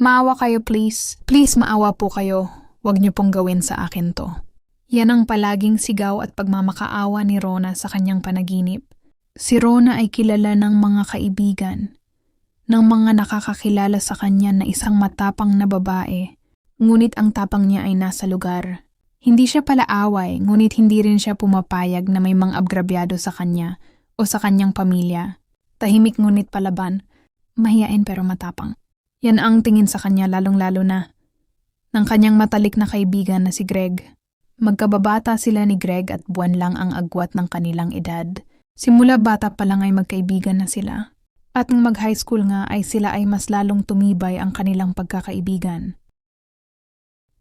Maawa kayo please. Please maawa po kayo. Huwag niyo pong gawin sa akin to. Yan ang palaging sigaw at pagmamakaawa ni Rona sa kanyang panaginip. Si Rona ay kilala ng mga kaibigan, ng mga nakakakilala sa kanya na isang matapang na babae. Ngunit ang tapang niya ay nasa lugar. Hindi siya pala away, ngunit hindi rin siya pumapayag na may mga agrabyado sa kanya o sa kanyang pamilya. Tahimik ngunit palaban, mahiyain pero matapang. Yan ang tingin sa kanya lalong-lalo na ng kanyang matalik na kaibigan na si Greg. Magkababata sila ni Greg at buwan lang ang agwat ng kanilang edad. Simula bata pa lang ay magkaibigan na sila. At nang mag-high school nga ay sila ay mas lalong tumibay ang kanilang pagkakaibigan.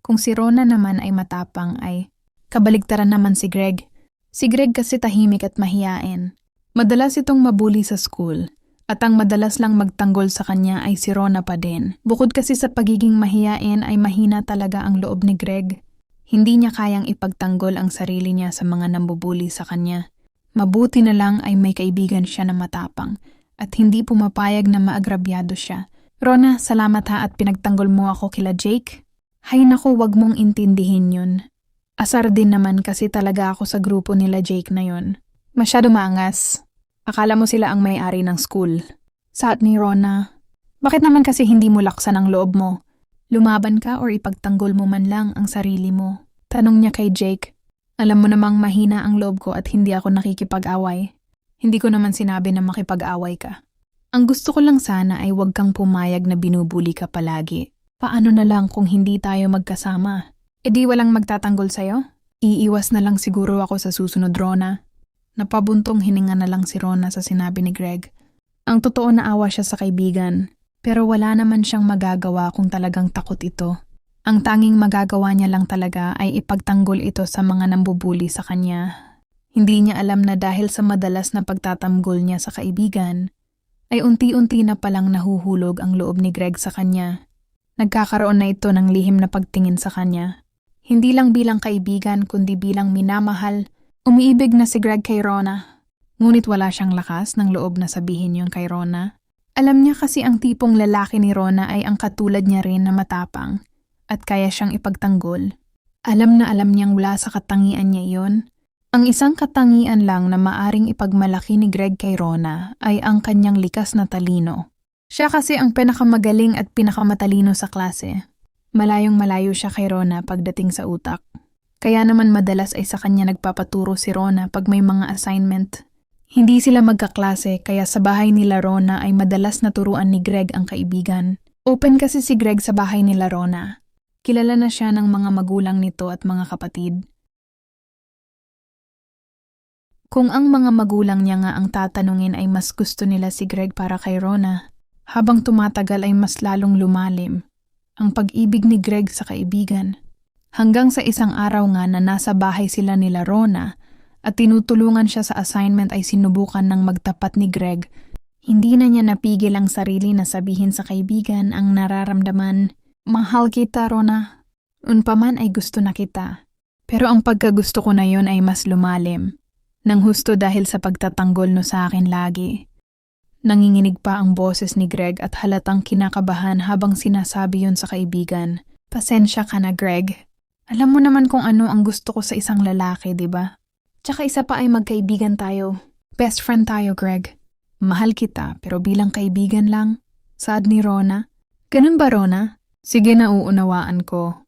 Kung si Rona naman ay matapang ay kabaligtaran naman si Greg. Si Greg kasi tahimik at mahiyain. Madalas itong mabuli sa school at ang madalas lang magtanggol sa kanya ay si Rona pa din. Bukod kasi sa pagiging mahiyain ay mahina talaga ang loob ni Greg. Hindi niya kayang ipagtanggol ang sarili niya sa mga nambubuli sa kanya. Mabuti na lang ay may kaibigan siya na matapang at hindi pumapayag na maagrabyado siya. Rona, salamat ha at pinagtanggol mo ako kila Jake. Hay naku, wag mong intindihin yun. Asar din naman kasi talaga ako sa grupo nila Jake na yun. Masyado maangas. Akala mo sila ang may-ari ng school. Saad ni Rona, bakit naman kasi hindi mo laksan ang loob mo? Lumaban ka or ipagtanggol mo man lang ang sarili mo? Tanong niya kay Jake. Alam mo namang mahina ang loob ko at hindi ako nakikipag-away. Hindi ko naman sinabi na makipag-away ka. Ang gusto ko lang sana ay wag kang pumayag na binubuli ka palagi. Paano na lang kung hindi tayo magkasama? E di walang magtatanggol sa'yo? Iiwas na lang siguro ako sa susunod, Rona. Napabuntong hininga na lang si Rona sa sinabi ni Greg. Ang totoo na awa siya sa kaibigan, pero wala naman siyang magagawa kung talagang takot ito. Ang tanging magagawa niya lang talaga ay ipagtanggol ito sa mga nambubuli sa kanya. Hindi niya alam na dahil sa madalas na pagtatanggol niya sa kaibigan, ay unti-unti na palang nahuhulog ang loob ni Greg sa kanya. Nagkakaroon na ito ng lihim na pagtingin sa kanya. Hindi lang bilang kaibigan kundi bilang minamahal, umiibig na si Greg kay Rona. Ngunit wala siyang lakas ng loob na sabihin yun kay Rona. Alam niya kasi ang tipong lalaki ni Rona ay ang katulad niya rin na matapang at kaya siyang ipagtanggol. Alam na alam niyang wala sa katangian niya iyon. Ang isang katangian lang na maaring ipagmalaki ni Greg kay Rona ay ang kanyang likas na talino. Siya kasi ang pinakamagaling at pinakamatalino sa klase. Malayong malayo siya kay Rona pagdating sa utak. Kaya naman madalas ay sa kanya nagpapaturo si Rona pag may mga assignment. Hindi sila magkaklase kaya sa bahay nila Rona ay madalas naturuan ni Greg ang kaibigan. Open kasi si Greg sa bahay nila Rona. Kilala na siya ng mga magulang nito at mga kapatid. Kung ang mga magulang niya nga ang tatanungin ay mas gusto nila si Greg para kay Rona, habang tumatagal ay mas lalong lumalim ang pag-ibig ni Greg sa kaibigan. Hanggang sa isang araw nga na nasa bahay sila nila Rona at tinutulungan siya sa assignment ay sinubukan ng magtapat ni Greg. Hindi na niya napigil ang sarili na sabihin sa kaibigan ang nararamdaman. Mahal kita, Rona. Unpaman ay gusto na kita. Pero ang pagkagusto ko na yon ay mas lumalim. Nang husto dahil sa pagtatanggol no sa akin lagi. Nanginginig pa ang boses ni Greg at halatang kinakabahan habang sinasabi yon sa kaibigan. Pasensya ka na, Greg. Alam mo naman kung ano ang gusto ko sa isang lalaki, di ba? Tsaka isa pa ay magkaibigan tayo. Best friend tayo, Greg. Mahal kita, pero bilang kaibigan lang. Saad ni Rona. Ganun ba, Rona? Sige na uunawaan ko.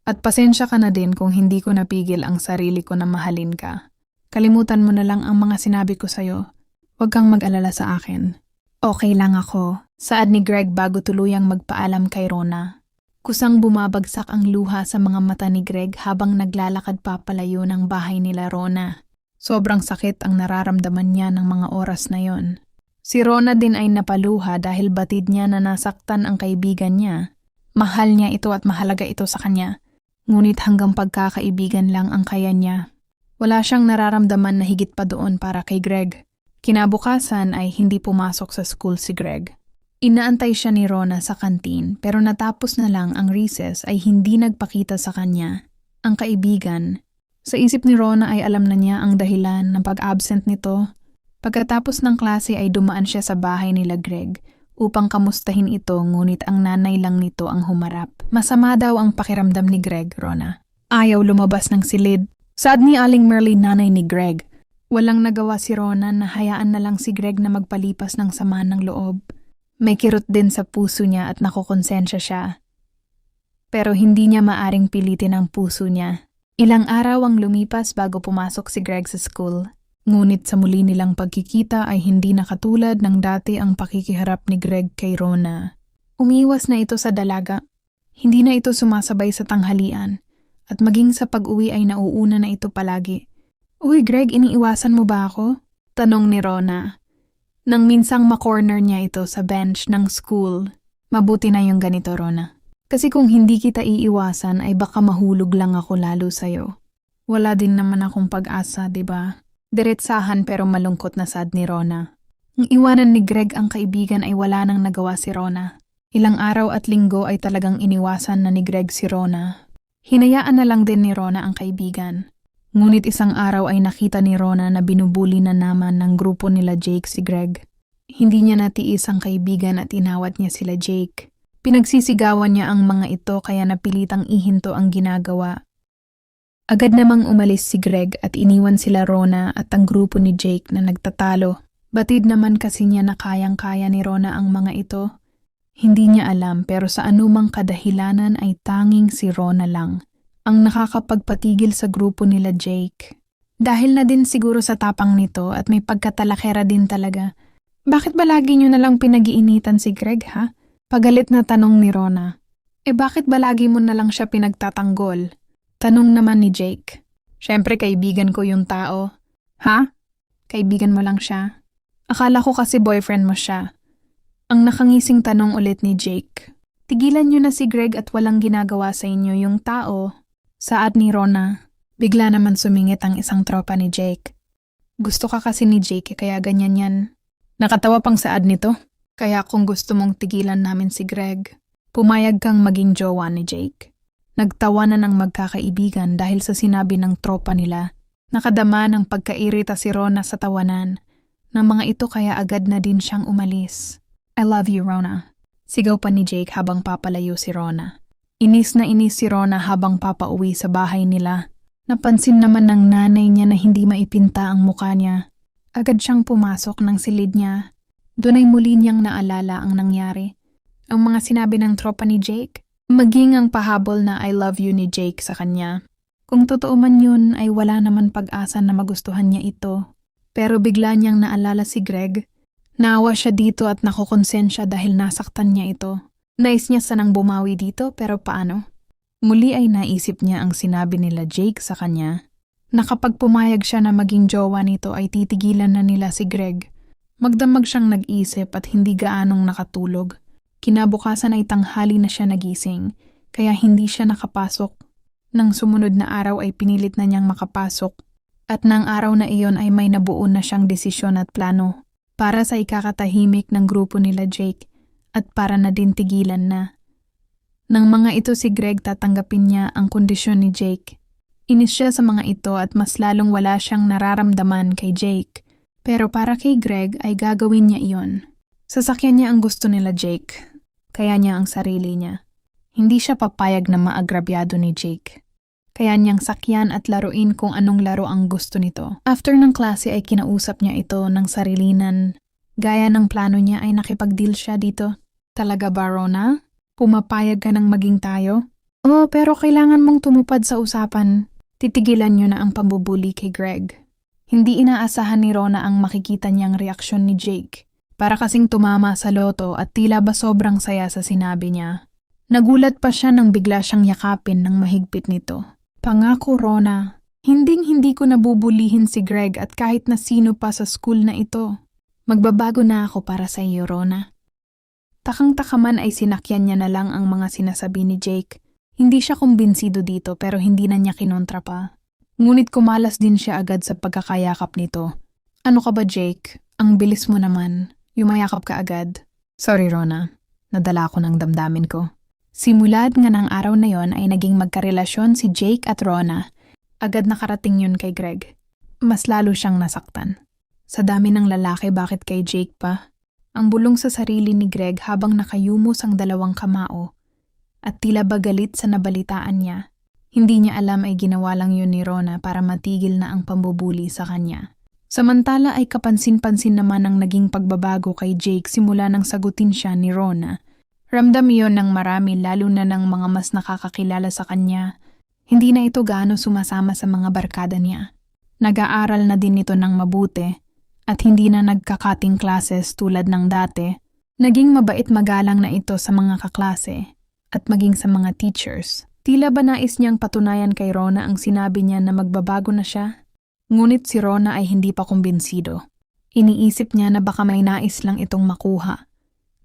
At pasensya ka na din kung hindi ko napigil ang sarili ko na mahalin ka. Kalimutan mo na lang ang mga sinabi ko sa'yo. Huwag kang mag-alala sa akin. Okay lang ako. Saad ni Greg bago tuluyang magpaalam kay Rona. Kusang bumabagsak ang luha sa mga mata ni Greg habang naglalakad papalayo ng bahay nila Rona. Sobrang sakit ang nararamdaman niya ng mga oras na yon. Si Rona din ay napaluha dahil batid niya na nasaktan ang kaibigan niya. Mahal niya ito at mahalaga ito sa kanya. Ngunit hanggang pagkakaibigan lang ang kaya niya. Wala siyang nararamdaman na higit pa doon para kay Greg. Kinabukasan ay hindi pumasok sa school si Greg. Inaantay siya ni Rona sa kantin pero natapos na lang ang recess ay hindi nagpakita sa kanya. Ang kaibigan. Sa isip ni Rona ay alam na niya ang dahilan ng pag-absent nito. Pagkatapos ng klase ay dumaan siya sa bahay nila Greg upang kamustahin ito, ngunit ang nanay lang nito ang humarap. Masama daw ang pakiramdam ni Greg, Rona. Ayaw lumabas ng silid. Saad ni Aling Merly, nanay ni Greg. Walang nagawa si Rona na hayaan na lang si Greg na magpalipas ng sama ng loob. May kirot din sa puso niya at nakokonsensya siya. Pero hindi niya maaring pilitin ang puso niya. Ilang araw ang lumipas bago pumasok si Greg sa school. Ngunit sa muli nilang pagkikita ay hindi na katulad ng dati ang pakikiharap ni Greg kay Rona. Umiwas na ito sa dalaga. Hindi na ito sumasabay sa tanghalian. At maging sa pag-uwi ay nauuna na ito palagi. Uy Greg, iniiwasan mo ba ako? Tanong ni Rona. Nang minsang makorner niya ito sa bench ng school. Mabuti na yung ganito, Rona. Kasi kung hindi kita iiwasan ay baka mahulog lang ako lalo sa'yo. Wala din naman akong pag-asa, diba? Diretsahan pero malungkot na sad ni Rona. Ang iwanan ni Greg ang kaibigan ay wala nang nagawa si Rona. Ilang araw at linggo ay talagang iniwasan na ni Greg si Rona. Hinayaan na lang din ni Rona ang kaibigan. Ngunit isang araw ay nakita ni Rona na binubuli na naman ng grupo nila Jake si Greg. Hindi niya natiis ang kaibigan at inawat niya sila Jake. Pinagsisigawan niya ang mga ito kaya napilitang ihinto ang ginagawa. Agad namang umalis si Greg at iniwan sila Rona at ang grupo ni Jake na nagtatalo. Batid naman kasi niya na kayang-kaya ni Rona ang mga ito. Hindi niya alam pero sa anumang kadahilanan ay tanging si Rona lang ang nakakapagpatigil sa grupo nila Jake. Dahil na din siguro sa tapang nito at may pagkatalakera din talaga. Bakit ba lagi niyo nalang pinag-iinitan si Greg ha? Pagalit na tanong ni Rona. Bakit ba lagi mo nalang siya pinagtatanggol? Tanong naman ni Jake. Siyempre kaibigan ko yung tao. Ha? Kaibigan mo lang siya? Akala ko kasi boyfriend mo siya. Ang nakangising tanong ulit ni Jake. Tigilan niyo na si Greg at walang ginagawa sa inyo yung tao. Saad ni Rona. Bigla naman sumingit ang isang tropa ni Jake. Gusto ka kasi ni Jake kaya ganyan yan. Nakatawa pang saad nito. Kaya kung gusto mong tigilan namin si Greg, pumayag kang maging jowa ni Jake. Nagtawanan ng magkakaibigan dahil sa sinabi ng tropa nila. Nakadama ng pagkairita si Rona sa tawanan. Ng mga ito kaya agad na din siyang umalis. I love you, Rona. Sigaw pa ni Jake habang papalayo si Rona. Inis na inis si Rona habang papauwi sa bahay nila. Napansin naman ng nanay niya na hindi maipinta ang mukha niya. Agad siyang pumasok ng silid niya. Doon ay muli niyang naalala ang nangyari. Ang mga sinabi ng tropa ni Jake. Maging ang pahabol na I love you ni Jake sa kanya. Kung totoo man yun ay wala naman pag-asa na magustuhan niya ito. Pero bigla niyang naalala si Greg. Naawa siya dito at nakokonsensya dahil nasaktan niya ito. Nais niya sanang bumawi dito pero paano? Muli ay naisip niya ang sinabi nila Jake sa kanya. Na kapag pumayag siya na maging jowa nito ay titigilan na nila si Greg. Magdamag siyang nag-isip at hindi gaanong nakatulog. Kinabukasan ay tanghali na siya nagising, kaya hindi siya nakapasok. Nang sumunod na araw ay pinilit na niyang makapasok. At nang araw na iyon ay may nabuo na siyang desisyon at plano para sa ikakatahimik ng grupo nila Jake at para na din tigilan na. Nang mga ito si Greg tatanggapin niya ang kondisyon ni Jake. Inis siya sa mga ito at mas lalong wala siyang nararamdaman kay Jake. Pero para kay Greg ay gagawin niya iyon. Sasakyan niya ang gusto nila Jake. Kaya niya ang sarili niya. Hindi siya papayag na maagrabyado ni Jake. Kaya niyang sakyan at laruin kung anong laro ang gusto nito. After ng klase ay kinausap niya ito ng sarilinan. Gaya ng plano niya ay nakipag-deal siya dito. Talaga ba, Rona? Pumapayag ka ng maging tayo? Oo, pero kailangan mong tumupad sa usapan. Titigilan niyo na ang pambubuli kay Greg. Hindi inaasahan ni Rona ang makikita niyang reaksyon ni Jake. Para kasing tumama sa loto at tila ba sobrang saya sa sinabi niya. Nagulat pa siya nang bigla siyang yakapin ng mahigpit nito. Pangako, Rona, hinding-hindi ko nabubulihin si Greg at kahit na sino pa sa school na ito. Magbabago na ako para sa iyo, Rona. Takang-taka man ay sinakyan niya na lang ang mga sinasabi ni Jake. Hindi siya kumbinsido dito pero hindi na niya kinontra pa. Ngunit kumalas din siya agad sa pagkakayakap nito. Ano ka ba, Jake? Ang bilis mo naman. Yumayakap ka agad. Sorry, Rona. Nadala ko ng damdamin ko. Simulad nga ng araw na yon ay naging magkarelasyon si Jake at Rona. Agad nakarating yun kay Greg. Mas lalo siyang nasaktan. Sa dami ng lalaki, bakit kay Jake pa? Ang bulong sa sarili ni Greg habang nakayumos ang dalawang kamao at tila ba galit sa nabalitaan niya. Hindi niya alam ay ginawa lang yun ni Rona para matigil na ang pambubuli sa kanya. Samantala ay kapansin-pansin naman ang naging pagbabago kay Jake simula nang sagutin siya ni Rona. Ramdam iyon ng marami lalo na ng mga mas nakakakilala sa kanya. Hindi na ito gaano sumasama sa mga barkada niya. Nag-aaral na din ito ng mabuti at hindi na nagkakating classes tulad ng dati. Naging mabait magalang na ito sa mga kaklase at maging sa mga teachers. Tila ba nais niyang patunayan kay Rona ang sinabi niya na magbabago na siya? Ngunit si Rona ay hindi pa kumbinsido. Iniisip niya na baka may nais lang itong makuha.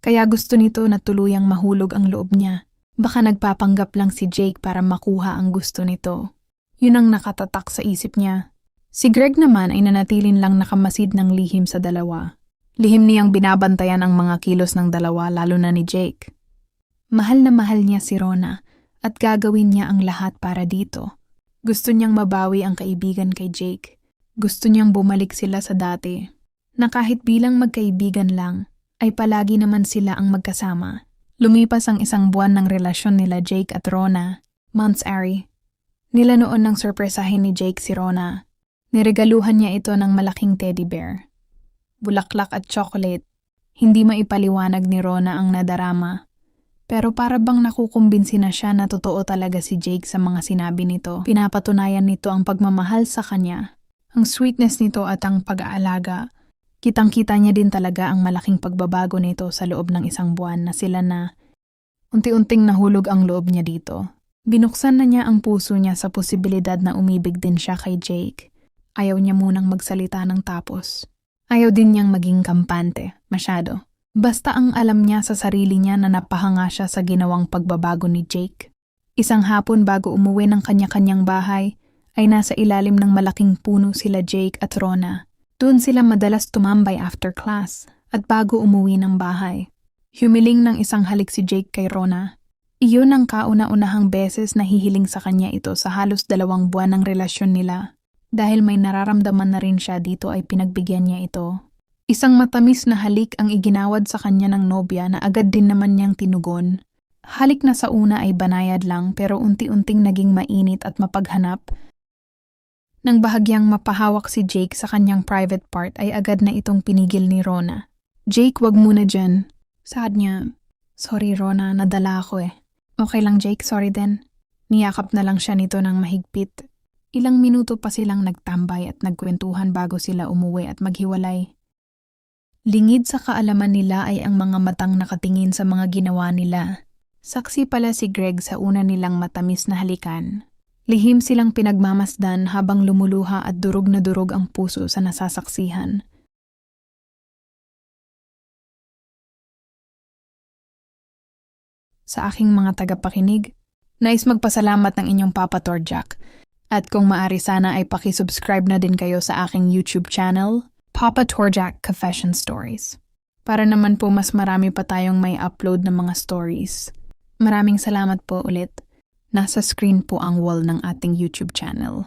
Kaya gusto nito na tuluyang mahulog ang loob niya. Baka nagpapanggap lang si Jake para makuha ang gusto nito. Yun ang nakatatak sa isip niya. Si Greg naman ay nanatiling lang nakamasid ng lihim sa dalawa. Lihim niyang binabantayan ang mga kilos ng dalawa lalo na ni Jake. Mahal na mahal niya si Rona at gagawin niya ang lahat para dito. Gusto niyang mabawi ang kaibigan kay Jake. Gusto niyang bumalik sila sa dati. Na kahit bilang magkaibigan lang, ay palagi naman sila ang magkasama. Lumipas ang 1 buwan ng relasyon nila Jake at Rona. Months Ari. Nila noon nang sorpresahin ni Jake si Rona. Niregaluhan niya ito ng malaking teddy bear. Bulaklak at chocolate. Hindi maipaliwanag ni Rona ang nadarama. Pero para bang nakukumbinsi na siya na totoo talaga si Jake sa mga sinabi nito. Pinapatunayan nito ang pagmamahal sa kanya. Ang sweetness nito at ang pag-aalaga. Kitang-kita niya din talaga ang malaking pagbabago nito sa loob ng 1 buwan na sila na unti-unting nahulog ang loob niya dito. Binuksan na niya ang puso niya sa posibilidad na umibig din siya kay Jake. Ayaw niya munang magsalita ng tapos. Ayaw din niyang maging kampante, masyado. Basta ang alam niya sa sarili niya na napahanga siya sa ginawang pagbabago ni Jake. 1 hapon bago umuwi ng kanya-kanyang bahay, ay nasa ilalim ng malaking puno sila Jake at Rona. Doon sila madalas tumambay after class at bago umuwi ng bahay. Humiling ng 1 halik si Jake kay Rona. Iyon ang kauna-unahang beses na hihiling sa kanya ito sa halos 2 buwan ng relasyon nila. Dahil may nararamdaman na rin siya dito ay pinagbigyan niya ito. 1 matamis na halik ang iginawad sa kanya ng nobya na agad din naman niyang tinugon. Halik na sa una ay banayad lang pero unti-unting naging mainit at mapaghanap. Nang bahagyang mapahawak si Jake sa kanyang private part ay agad na itong pinigil ni Rona. Jake, wag muna dyan. Saad niya, sorry Rona, nadala ako eh. Okay lang Jake, sorry din. Niyakap na lang siya nito ng mahigpit. Ilang minuto pa silang nagtambay at nagkwentuhan bago sila umuwi at maghiwalay. Lingid sa kaalaman nila ay ang mga matang nakatingin sa mga ginawa nila. Saksi pala si Greg sa una nilang matamis na halikan. Lihim silang pinagmamasdan habang lumuluha at durog na durog ang puso sa nasasaksihan. Sa aking mga tagapakinig, nais magpasalamat ng inyong Papa Torjak. At kung maaari sana ay pakisubscribe na din kayo sa aking YouTube channel, Papa Torjak Confession Stories. Para naman po mas marami pa tayong may upload ng mga stories. Maraming salamat po ulit. Nasa screen po ang wall ng ating YouTube channel.